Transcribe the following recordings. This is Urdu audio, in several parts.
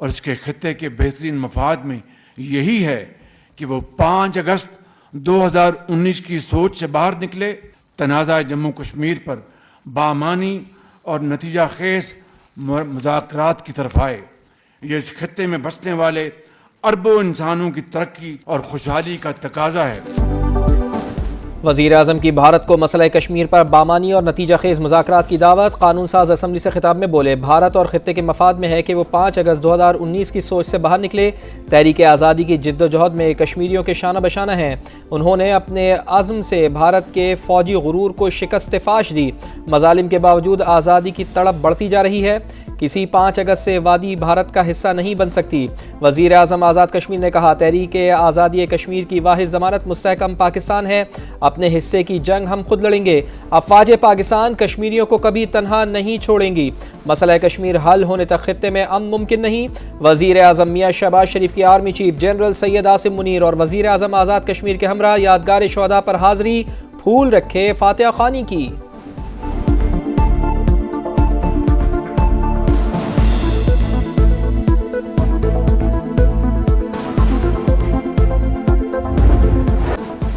اور اس کے خطے کے بہترین مفاد میں یہی ہے کہ وہ 5 اگست 2019 کی سوچ سے باہر نکلے، تنازع جموں کشمیر پر بامانی اور نتیجہ خیز مذاکرات کی طرف آئے۔ یہ اس خطے میں بسنے والے اربوں انسانوں کی ترقی اور خوشحالی کا تقاضا ہے۔ وزیر اعظم کی بھارت کو مسئلہ کشمیر پر بامانی اور نتیجہ خیز مذاکرات کی دعوت۔ قانون ساز اسمبلی سے خطاب میں بولے، بھارت اور خطے کے مفاد میں ہے کہ وہ 5 اگست 2019 کی سوچ سے باہر نکلے۔ تحریک آزادی کی جد و جہد میں کشمیریوں کے شانہ بشانہ ہیں۔ انہوں نے اپنے عزم سے بھارت کے فوجی غرور کو شکست فاش دی۔ مظالم کے باوجود آزادی کی تڑپ بڑھتی جا رہی ہے۔ کسی 5 اگست سے وادی بھارت کا حصہ نہیں بن سکتی۔ وزیر اعظم آزاد کشمیر نے کہا، تحریک آزادی کشمیر کی واحد ضمانت مستحکم پاکستان ہے۔ اپنے حصے کی جنگ ہم خود لڑیں گے۔ افواج پاکستان کشمیریوں کو کبھی تنہا نہیں چھوڑیں گی۔ مسئلہ کشمیر حل ہونے تک خطے میں امن ممکن نہیں۔ وزیر اعظم میاں شہباز شریف کی army chief general Syed Asim Munir اور وزیر اعظم آزاد کشمیر کے ہمراہ یادگار شہداء پر حاضری، پھول رکھے، فاتحہ خوانی کی۔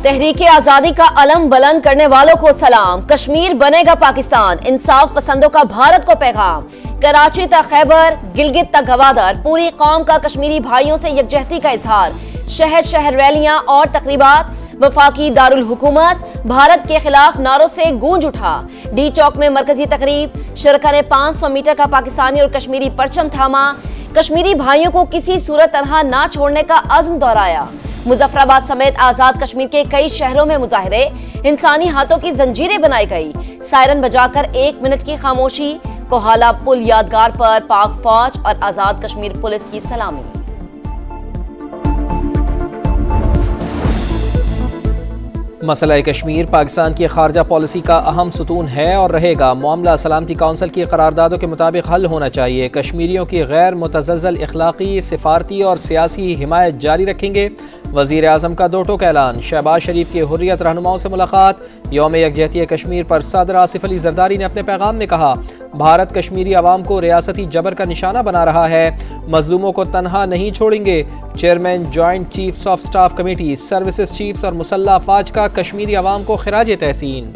تحریک آزادی کا علم بلند کرنے والوں کو سلام۔ کشمیر بنے گا پاکستان، انصاف پسندوں کا بھارت کو پیغام۔ کراچی تا خیبر، گلگت تا گوادر، پوری قوم کا کشمیری بھائیوں سے یکجہتی کا اظہار۔ شہر شہر ریلیاں اور تقریبات۔ وفاقی دارالحکومت بھارت کے خلاف نعروں سے گونج اٹھا۔ ڈی چوک میں مرکزی تقریب، شرکا نے 500 میٹر کا پاکستانی اور کشمیری پرچم تھاما۔ کشمیری بھائیوں کو کسی صورت تنہا نہ چھوڑنے کا عزم دہرایا۔ مظفر آباد سمیت آزاد کشمیر کے کئی شہروں میں مظاہرے، انسانی ہاتھوں کی زنجیریں بنائی گئی۔ سائرن بجا کر 1 منٹ کی خاموشی۔ کوہالہ پل یادگار پر پاک فوج اور آزاد کشمیر پولیس کی سلامی۔ مسئلہ کشمیر پاکستان کی خارجہ پالیسی کا اہم ستون ہے اور رہے گا۔ معاملہ سلامتی کونسل کی قراردادوں کے مطابق حل ہونا چاہیے۔ کشمیریوں کی غیر متزلزل اخلاقی، سفارتی اور سیاسی حمایت جاری رکھیں گے۔ وزیر اعظم کا 2 ٹوک اعلان۔ شہباز شریف کی حریت رہنماؤں سے ملاقات۔ یوم یکجہتی کشمیر پر صدر آصف علی زرداری نے اپنے پیغام میں کہا، بھارت کشمیری عوام کو ریاستی جبر کا نشانہ بنا رہا ہے، مظلوموں کو تنہا نہیں چھوڑیں گے۔ Chairman joint chiefs of staff committee, services chiefs اور مسلح افواج کا کشمیری عوام کو خراج تحسین۔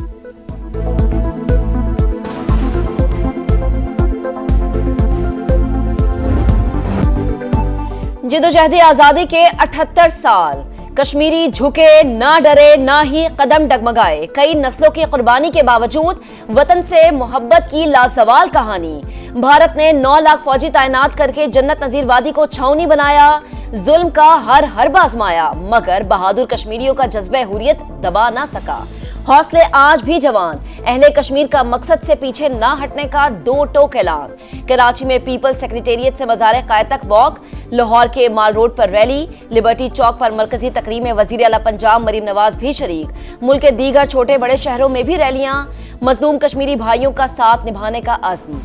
جدوجہد آزادی کے 78 سال، کشمیری جھکے نہ ڈرے نہ ہی قدم ڈگمگائے۔ کئی نسلوں کی قربانی کے باوجود وطن سے محبت کی لازوال کہانی۔ بھارت نے 9 لاکھ فوجی تعینات کر کے جنت نظیر وادی کو چھاؤنی بنایا، ظلم کا ہر حربہ آزمایا، مگر بہادر کشمیریوں کا جذبہ حریت دبا نہ سکا۔ حوصلے آج بھی جوان، اہل کشمیر کا مقصد سے پیچھے نہ ہٹنے کا 2 ٹوک اعلان۔ کراچی میں پیپل سیکریٹریٹ سے مزار قائد تک واک، لاہور کے مال روڈ پر ریلی، لبرٹی چوک پر مرکزی تقریب میں وزیر اعلیٰ پنجاب مریم نواز بھی شریک۔ ملک کے دیگر چھوٹے بڑے شہروں میں بھی ریلیاں، مظلوم کشمیری بھائیوں کا ساتھ نبھانے کا عزم۔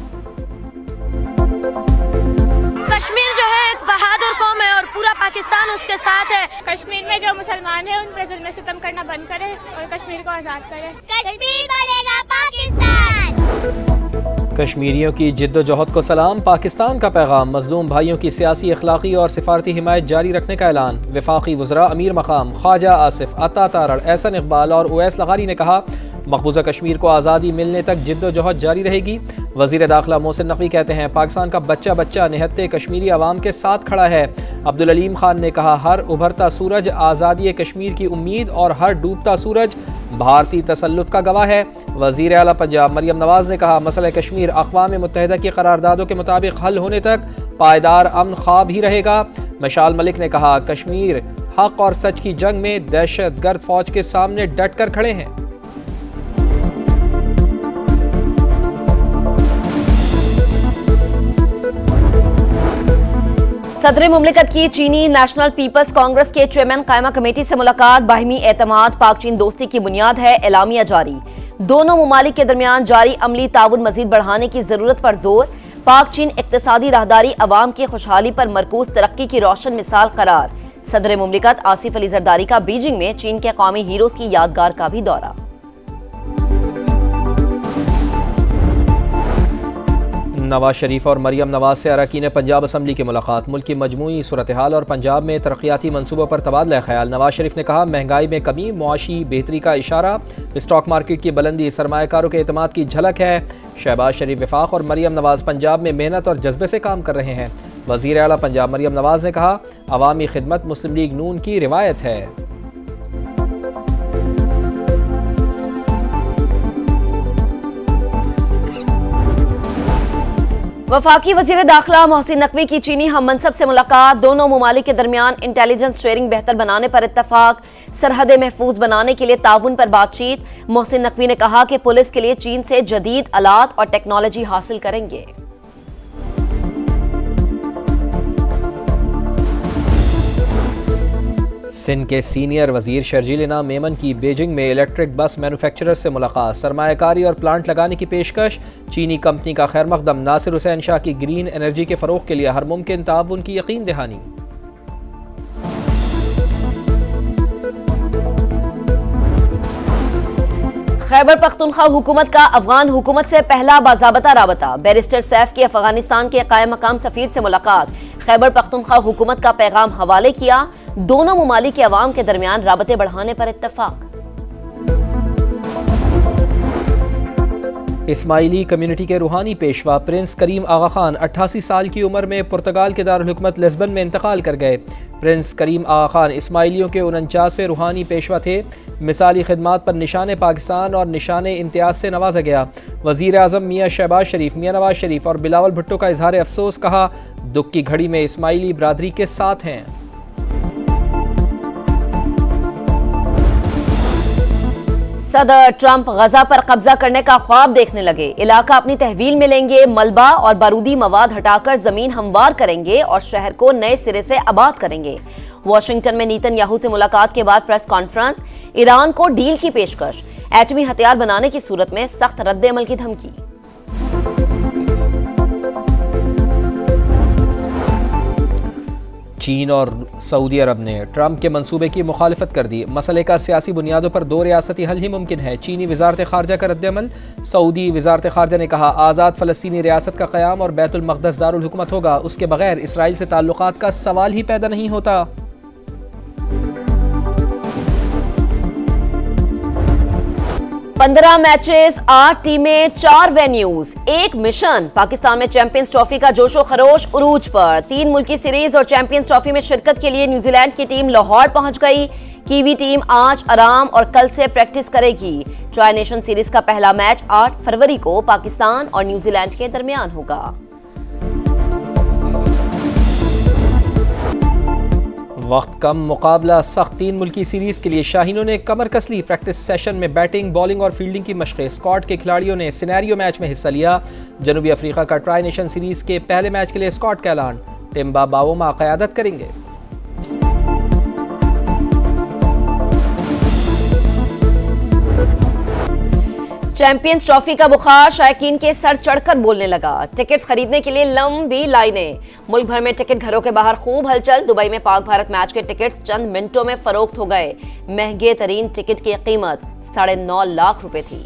کشمیر جو ہے ایک بہادر قوم ہے اور پورا پاکستان اس کے ساتھ ہے۔ کشمیر میں جو مسلمان ہیں ان پہ ظلم ستم کرنا بند کرے اور کشمیر کو آزاد کرے۔ کشمیر بنے گا پاکستان۔ کشمیریوں کی جد و جہد کو سلام۔ پاکستان کا پیغام۔ مظلوم بھائیوں کی سیاسی، اخلاقی اور سفارتی حمایت جاری رکھنے کا اعلان۔ وفاقی وزراء امیر مقام خواجہ آصف، عطا تارڑ، احسن اقبال اور اویس لغاری نے کہا، مقبوضہ کشمیر کو آزادی ملنے تک جد و جہد جاری رہے گی۔ وزیر داخلہ محسن نقوی کہتے ہیں، پاکستان کا بچہ بچہ نہتے کشمیری عوام کے ساتھ کھڑا ہے۔ عبدالعلیم خان نے کہا، ہر ابھرتا سورج آزادی کشمیر کی امید اور ہر ڈوبتا سورج بھارتی تسلط کا گواہ ہے۔ وزیر اعلیٰ پنجاب مریم نواز نے کہا، مسئلہ کشمیر اقوام متحدہ کی قراردادوں کے مطابق حل ہونے تک پائیدار امن خواب ہی رہے گا۔ مشال ملک نے کہا، کشمیر حق اور سچ کی جنگ میں دہشت گرد فوج کے سامنے ڈٹ کر کھڑے ہیں۔ صدر مملکت کی چینی نیشنل پیپلز کانگریس کے چیئرمین قائمہ کمیٹی سے ملاقات۔ باہمی اعتماد پاک چین دوستی کی بنیاد ہے، اعلامیہ جاری۔ دونوں ممالک کے درمیان جاری عملی تعاون مزید بڑھانے کی ضرورت پر زور۔ پاک چین اقتصادی راہداری عوام کی خوشحالی پر مرکوز ترقی کی روشن مثال قرار۔ صدر مملکت آصف علی زرداری کا بیجنگ میں چین کے قومی ہیروز کی یادگار کا بھی دورہ۔ نواز شریف اور مریم نواز سے اراکین پنجاب اسمبلی کی ملاقات، ملک کی مجموعی صورتحال اور پنجاب میں ترقیاتی منصوبوں پر تبادلہ خیال۔ نواز شریف نے کہا مہنگائی میں کمی معاشی بہتری کا اشارہ، اسٹاک مارکیٹ کی بلندی سرمایہ کاروں کے اعتماد کی جھلک ہے۔ شہباز شریف وفاق اور مریم نواز پنجاب میں محنت اور جذبے سے کام کر رہے ہیں۔ وزیر اعلیٰ پنجاب مریم نواز نے کہا عوامی خدمت مسلم لیگ نون کی روایت ہے۔ وفاقی وزیر داخلہ محسن نقوی کی چینی ہم منصب سے ملاقات، دونوں ممالک کے درمیان انٹیلیجنس شیئرنگ بہتر بنانے پر اتفاق، سرحدیں محفوظ بنانے کے لیے تعاون پر بات چیت۔ محسن نقوی نے کہا کہ پولیس کے لیے چین سے جدید آلات اور ٹیکنالوجی حاصل کریں گے۔ سندھ کے سینئر وزیر شرجیل انعام میمن کی بیجنگ میں الیکٹرک بس مینوفیکچرر سے ملاقات، سرمایہ کاری اور پلانٹ لگانے کی پیشکش، چینی کمپنی کا خیر مقدم، ناصر حسین شاہ کی گرین انرجی کے فروغ کے لیے ہر ممکن تعاون کی یقین دہانی۔ خیبر پختونخوا حکومت کا افغان حکومت سے پہلا باضابطہ رابطہ، بیرسٹر سیف کی افغانستان کے قائم مقام سفیر سے ملاقات، خیبر پختونخوا حکومت کا پیغام حوالے کیا، دونوں ممالک کے عوام کے درمیان رابطے بڑھانے پر اتفاق۔ اسماعیلی کمیونٹی کے روحانی پیشوا پرنس کریم آغا خان 88 سال کی عمر میں پرتگال کے دارالحکومت لسبن میں انتقال کر گئے۔ پرنس کریم آغا خان اسماعیلیوں کے 49ویں روحانی پیشوا تھے۔ مثالی خدمات پر نشان پاکستان اور نشان امتیاز سے نوازا گیا۔ وزیر اعظم میاں شہباز شریف، میاں نواز شریف اور بلاول بھٹو کا اظہار افسوس، کہا دکھ کی گھڑی میں اسماعیلی برادری کے ساتھ ہیں۔ صدر ٹرمپ غزہ پر قبضہ کرنے کا خواب دیکھنے لگے، علاقہ اپنی تحویل میں لیں گے، ملبہ اور بارودی مواد ہٹا کر زمین ہموار کریں گے اور شہر کو نئے سرے سے آباد کریں گے۔ واشنگٹن میں نیتن یاہو سے ملاقات کے بعد پریس کانفرنس، ایران کو ڈیل کی پیشکش، ایٹمی ہتھیار بنانے کی صورت میں سخت رد عمل کی دھمکی۔ چین اور سعودی عرب نے ٹرمپ کے منصوبے کی مخالفت کر دی، مسئلے کا سیاسی بنیادوں پر دو ریاستی حل ہی ممکن ہے۔ چینی وزارت خارجہ کا رد عمل، سعودی وزارت خارجہ نے کہا آزاد فلسطینی ریاست کا قیام اور بیت المقدس دارالحکومت ہوگا، اس کے بغیر اسرائیل سے تعلقات کا سوال ہی پیدا نہیں ہوتا۔ 15 میچز، 8 ٹیمیں، 4 وینیوز، ایک مشن۔ پاکستان میں چیمپئنز ٹرافی کا جوش و خروش عروج پر، 3 ملکی سیریز اور چیمپئنز ٹرافی میں شرکت کے لیے نیوزی لینڈ کی ٹیم لاہور پہنچ گئی۔ کیوی ٹیم آج آرام اور کل سے پریکٹس کرے گی۔ ٹرائی نیشن سیریز کا پہلا میچ 8 فروری کو پاکستان اور نیوزی لینڈ کے درمیان ہوگا۔ وقت کم، مقابلہ سخت، 3 ملکی سیریز کے لیے شاہینوں نے کمر کس لی۔ پریکٹس سیشن میں بیٹنگ، بالنگ اور فیلڈنگ کی مشقیں، اسکواڈ کے کھلاڑیوں نے سینیریو میچ میں حصہ لیا۔ جنوبی افریقہ کا ٹرائی نیشن سیریز کے پہلے میچ کے لیے اسکواڈ کا اعلان، ٹمبا باوما قیادت کریں گے۔ چیمپئنز ٹرافی کا بخار شائقین کے سر چڑھ کر بولنے لگا، ٹکٹس خریدنے کے لیے لمبی لائنیں، ملک بھر میں ٹکٹ گھروں کے باہر خوب ہلچل۔ دبئی میں پاک بھارت میچ کے ٹکٹس چند منٹوں میں فروخت ہو گئے، مہنگے ترین ٹکٹ کی قیمت 9.5 لاکھ روپے تھی۔